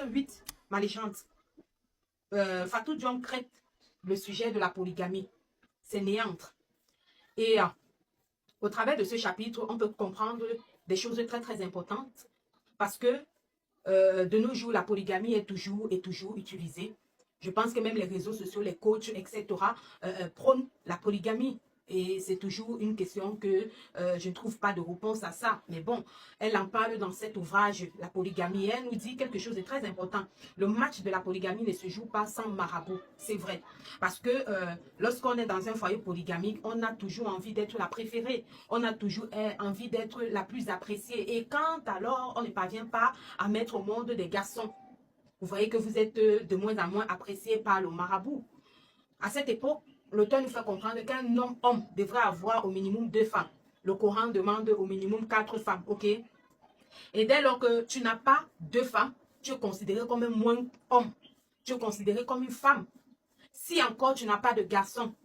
chapitre 8, ma légende, Fatou Diom traite le sujet de la polygamie. C'est néantre. Et au travers de ce chapitre, on peut comprendre des choses très très importantes parce que de nos jours, la polygamie est toujours utilisée. Je pense que même les réseaux sociaux, les coachs, etc. Prônent la polygamie. Et c'est toujours une question que je ne trouve pas de réponse à ça. Mais bon, elle en parle dans cet ouvrage, la polygamie. Elle nous dit quelque chose de très important. Le match de la polygamie ne se joue pas sans marabout. C'est vrai. Parce que lorsqu'on est dans un foyer polygamique, on a toujours envie d'être la préférée. On a toujours envie d'être la plus appréciée. Et quand alors on ne parvient pas à mettre au monde des garçons, vous voyez que vous êtes de moins en moins apprécié par le marabout. À cette époque, l'auteur nous fait comprendre qu'un homme devrait avoir au minimum 2 femmes. Le Coran demande au minimum 4 femmes, ok? Et dès lors que tu n'as pas 2 femmes, tu es considéré comme un moins homme. Tu es considéré comme une femme. Si encore tu n'as pas de garçon,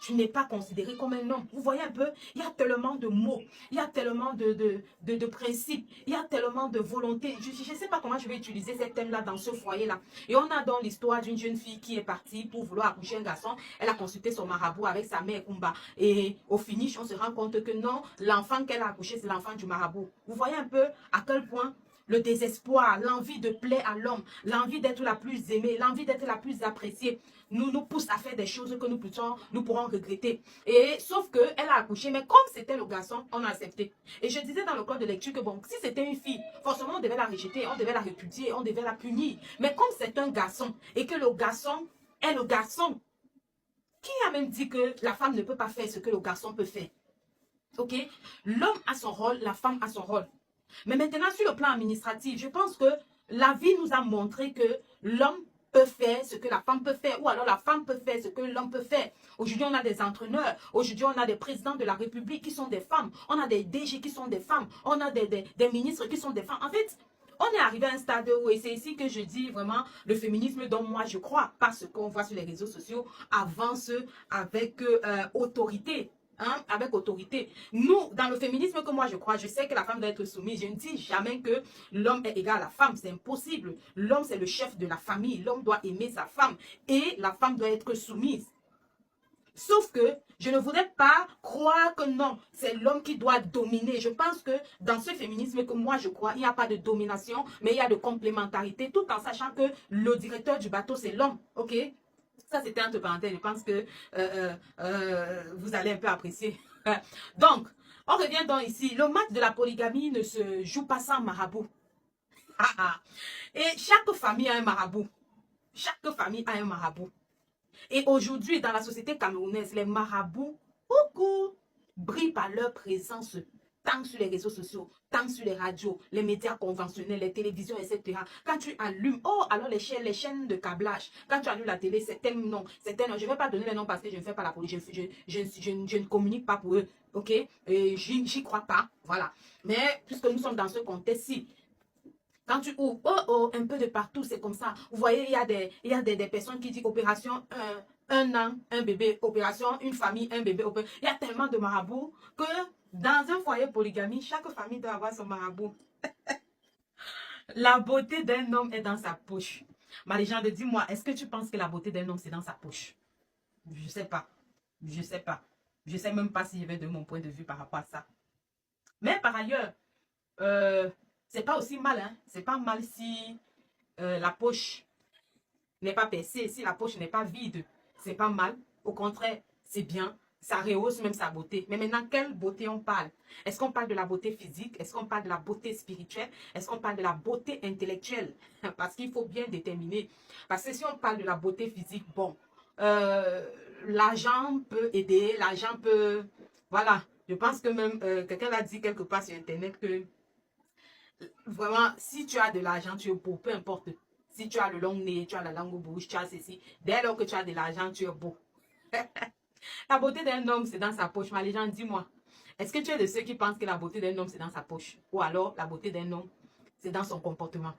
tu n'es pas considéré comme un homme. Vous voyez un peu, il y a tellement de mots, il y a tellement de principes, il y a tellement de volonté. Je ne sais pas comment je vais utiliser ces thèmes-là dans ce foyer-là. Et on a donc l'histoire d'une jeune fille qui est partie pour vouloir accoucher un garçon. Elle a consulté son marabout avec sa mère Kumba. Et au finish, on se rend compte que non, l'enfant qu'elle a accouché, c'est l'enfant du marabout. Vous voyez un peu à quel point le désespoir, l'envie de plaire à l'homme, l'envie d'être la plus aimée, l'envie d'être la plus appréciée, nous pousse à faire des choses que nous pourrons regretter. Et sauf qu'elle a accouché, mais comme c'était le garçon, on a accepté. Et je disais dans le code de lecture que bon, si c'était une fille, forcément on devait la rejeter, on devait la répudier, on devait la punir. Mais comme c'est un garçon, et que le garçon est le garçon, qui a même dit que la femme ne peut pas faire ce que le garçon peut faire? Ok? L'homme a son rôle, la femme a son rôle. Mais maintenant, sur le plan administratif, je pense que la vie nous a montré que l'homme peut faire ce que la femme peut faire, ou alors la femme peut faire ce que l'homme peut faire. Aujourd'hui, on a des entraîneurs, aujourd'hui, on a des présidents de la République qui sont des femmes, on a des DG qui sont des femmes, on a des ministres qui sont des femmes. En fait, on est arrivé à un stade où, et c'est ici que je dis vraiment, le féminisme dont moi je crois, parce qu'on voit sur les réseaux sociaux, avance avec autorité. Hein, avec autorité. Nous, dans le féminisme que moi je crois, je sais que la femme doit être soumise. Je ne dis jamais que l'homme est égal à la femme. C'est impossible. L'homme, c'est le chef de la famille. L'homme doit aimer sa femme. Et la femme doit être soumise. Sauf que je ne voudrais pas croire que non, c'est l'homme qui doit dominer. Je pense que dans ce féminisme que moi je crois, il n'y a pas de domination, mais il y a de complémentarité, tout en sachant que le directeur du bateau, c'est l'homme. Ok? Ça, c'était entre parenthèses. Je pense que vous allez un peu apprécier. Donc, on revient donc ici. Le match de la polygamie ne se joue pas sans marabout. Et chaque famille a un marabout. Chaque famille a un marabout. Et aujourd'hui, dans la société camerounaise, les marabouts, beaucoup brillent par leur présence, tant sur les réseaux sociaux, tant sur les radios, les médias conventionnels, les télévisions, etc. Quand tu allumes, oh, alors les chaînes de câblage, quand tu allumes la télé, c'est tel nom, c'est tel nom. Je ne vais pas donner les noms parce que je ne fais pas la politique, je ne communique pas pour eux, ok? J'y crois pas, voilà. Mais puisque nous sommes dans ce contexte-ci, quand tu ouvres, un peu de partout, c'est comme ça. Vous voyez, il y a des personnes qui disent opération un an, un bébé, opération, une famille, un bébé. Il y a tellement de marabouts que dans un foyer polygamie, chaque famille doit avoir son marabout. La beauté d'un homme est dans sa poche. Ma légende, dis-moi, est-ce que tu penses que la beauté d'un homme, c'est dans sa poche? Je ne sais pas. Je ne sais pas. Je ne sais même pas si je vais donner mon point de vue par rapport à ça. Mais par ailleurs, c'est pas aussi mal, hein. C'est pas mal si la poche n'est pas percée, si la poche n'est pas vide. C'est pas mal. Au contraire, c'est bien. Ça rehausse même sa beauté. Mais maintenant, quelle beauté on parle? Est-ce qu'on parle de la beauté physique? Est-ce qu'on parle de la beauté spirituelle? Est-ce qu'on parle de la beauté intellectuelle? Parce qu'il faut bien déterminer. Parce que si on parle de la beauté physique, bon, l'argent peut aider, l'argent peut... Voilà. Je pense que même quelqu'un l'a dit quelque part sur Internet que vraiment, si tu as de l'argent, tu es beau, peu importe. Si tu as le long nez, tu as la langue bouche, tu as ceci. Dès lors que tu as de l'argent, tu es beau. La beauté d'un homme, c'est dans sa poche. Mais les gens, dis-moi, est-ce que tu es de ceux qui pensent que la beauté d'un homme, c'est dans sa poche? Ou alors, la beauté d'un homme, c'est dans son comportement?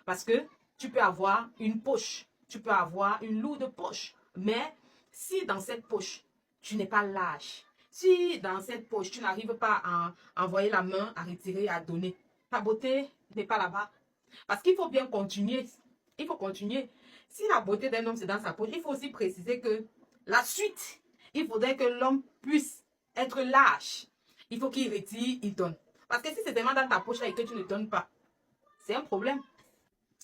Parce que tu peux avoir une poche, tu peux avoir une lourde poche. Mais si dans cette poche, tu n'es pas lâche, si dans cette poche, tu n'arrives pas à envoyer la main, à retirer, à donner, ta beauté n'est pas là-bas. Parce qu'il faut bien continuer. Il faut continuer. Si la beauté d'un homme, c'est dans sa poche, il faut aussi préciser que la suite, il faudrait que l'homme puisse être lâche. Il faut qu'il retire, il donne. Parce que si c'est vraiment dans ta poche là et que tu ne donnes pas, c'est un problème.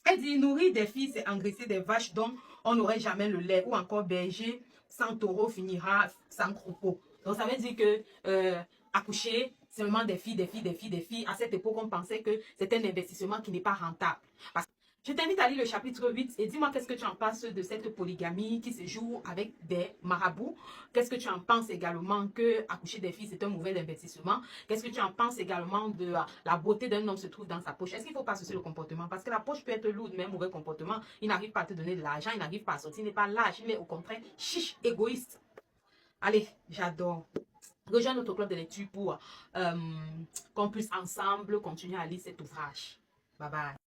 Elle dit, nourrir des filles, c'est engraisser des vaches dont on n'aurait jamais le lait. Ou encore berger sans taureau finira sans croupeau. Donc ça veut dire que accoucher, c'est vraiment des filles, des filles, des filles, des filles. À cette époque, on pensait que c'est un investissement qui n'est pas rentable. Parce que je t'invite à lire le chapitre 8 et dis-moi qu'est-ce que tu en penses de cette polygamie qui se joue avec des marabouts. Qu'est-ce que tu en penses également que accoucher des filles, c'est un mauvais investissement. Qu'est-ce que tu en penses également de la beauté d'un homme se trouve dans sa poche. Est-ce qu'il faut pas associer le comportement? Parce que la poche peut être lourde, mais un mauvais comportement, il n'arrive pas à te donner de l'argent, il n'arrive pas à sortir, il n'est pas lâche, il est au contraire chiche, égoïste. Allez, j'adore. Rejoins notre club de lecture pour qu'on puisse ensemble continuer à lire cet ouvrage. Bye bye.